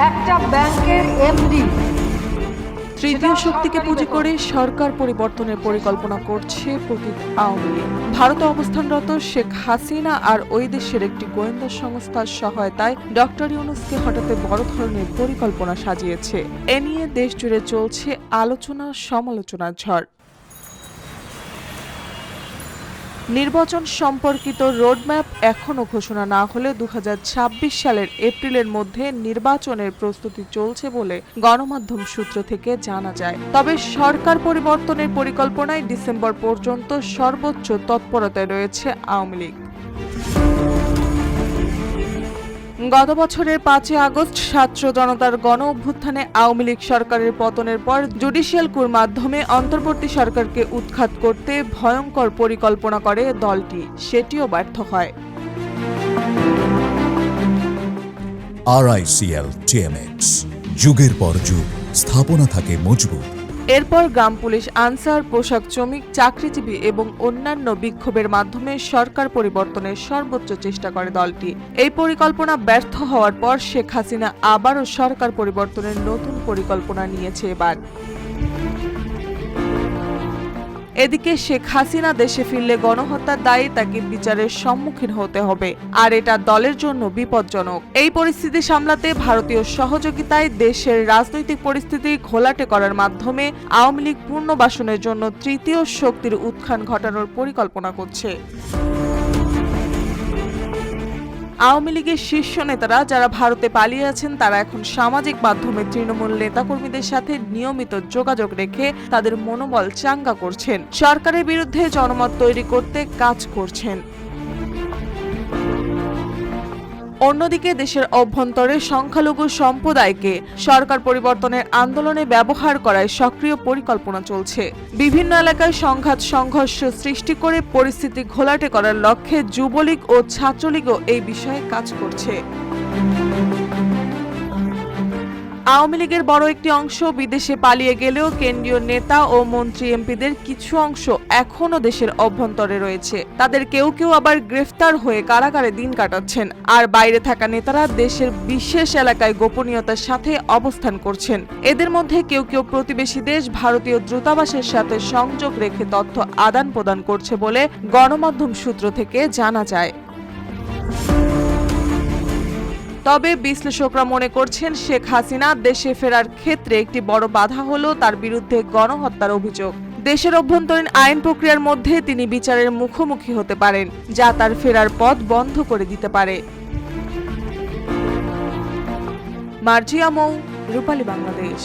একটা ব্যাংকের এমডি তৃতীয় শক্তিকে পুঁজি করে সরকার পরিবর্তনের পরিকল্পনা করছে পতিত আওয়ামী লীগ। ভারতে অবস্থানরত শেখ হাসিনা আর ওই দেশের একটি গোয়েন্দা সংস্থার সহায়তায় ডক্টর ইউনূসকে হঠাতে বড় ধরনের পরিকল্পনা সাজিয়েছে। এ নিয়ে দেশ জুড়ে চলছে আলোচনা সমালোচনার ঝড়। নির্বাচন সম্পর্কিত রোডম্যাপ এখনও ঘোষণা না হলে 2026 সালের এপ্রিলের মধ্যে নির্বাচনের প্রস্তুতি চলছে বলে গণমাধ্যম সূত্র থেকে জানা যায়। তবে সরকার পরিবর্তনের পরিকল্পনায় ডিসেম্বর পর্যন্ত সর্বোচ্চ তৎপরতায় রয়েছে আওয়ামী লীগ। গত বছরের 5 আগস্ট ছাত্র জনতার গণ অভ্যুত্থানে আওয়ামী লীগ সরকারের পতনের পর জুডিশিয়াল কুর মাধ্যমে অন্তর্বর্তী সরকারকে উৎখাত করতে ভয়ঙ্কর পরিকল্পনা করে দলটি, সেটিও ব্যর্থ হয়। RICL TMX, যুগের পর যুগ স্থাপনা থাকে মজবুত। এরপর গ্রাম পুলিশ, আনসার, পোশাক শ্রমিক, চাকরিজীবী এবং অন্যান্য বিক্ষোভের মাধ্যমে সরকার পরিবর্তনের সর্বোচ্চ চেষ্টা করে দলটি। এই পরিকল্পনা ব্যর্থ হওয়ার পর শেখ হাসিনা আবারও সরকার পরিবর্তনের নতুন পরিকল্পনা নিয়েছে এবার। এদিকে শেখ হাসিনা দেশে ফিরলে গণহত্যার দায়ে তাকে বিচারের সম্মুখীন হতে হবে, আর এটা দলের জন্য বিপজ্জনক। এই পরিস্থিতি সামলাতে ভারতীয় সহযোগিতায় দেশের রাজনৈতিক পরিস্থিতি ঘোলাটে করার মাধ্যমে আওয়ামী লীগ পুনর্বাসনের জন্য তৃতীয় শক্তির উত্থান ঘটানোর পরিকল্পনা করছে। আওয়ামী লীগের শীর্ষ নেতারা যারা ভারতে পালিয়ে আছেন তারা এখন সামাজিক মাধ্যমে তৃণমূল নেতাকর্মীদের সাথে নিয়মিত যোগাযোগ রেখে তাদের মনোবল চাঙ্গা করছেন, সরকারের বিরুদ্ধে জনমত তৈরি করতে কাজ করছেন। অন্যদিকে দেশের অভ্যন্তরে সংখ্যালঘু সম্প্রদায়কে সরকার পরিবর্তনের আন্দোলনে ব্যবহার করায় সক্রিয় পরিকল্পনা চলছে। বিভিন্ন এলাকায় সংঘাত সংঘর্ষ সৃষ্টি করে পরিস্থিতি ঘোলাটে করার লক্ষ্যে যুবলীগ ও ছাত্রলীগও এই বিষয়ে কাজ করছে। আওয়ামী লীগের বড় একটি অংশ বিদেশে পালিয়ে গেলেও কেন্দ্রীয় নেতা ও মন্ত্রী এমপিদের কিছু অংশ এখনও দেশের অভ্যন্তরে রয়েছে। তাদের কেউ কেউ আবার গ্রেফতার হয়ে কারাগারে দিন কাটাচ্ছেন, আর বাইরে থাকা নেতারা দেশের বিশেষ এলাকায় গোপনীয়তার সাথে অবস্থান করছেন। এদের মধ্যে কেউ কেউ প্রতিবেশী দেশ ভারতীয় দূতাবাসের সাথে সংযোগ রেখে তথ্য আদান প্রদান করছে বলে গণমাধ্যম সূত্র থেকে জানা যায়। তবে বিশ্লেষকরা মনে করছেন শেখ হাসিনা দেশে ফেরার ক্ষেত্রে একটি বড় বাধা হলো তার বিরুদ্ধে গণহত্যার অভিযোগ। দেশের অভ্যন্তরীণ আইন প্রক্রিয়ার মধ্যে তিনি বিচারের মুখোমুখি হতে পারেন, যা তার ফেরার পথ বন্ধ করে দিতে পারে। মার্জিয়া মৌ, রূপালী বাংলাদেশ।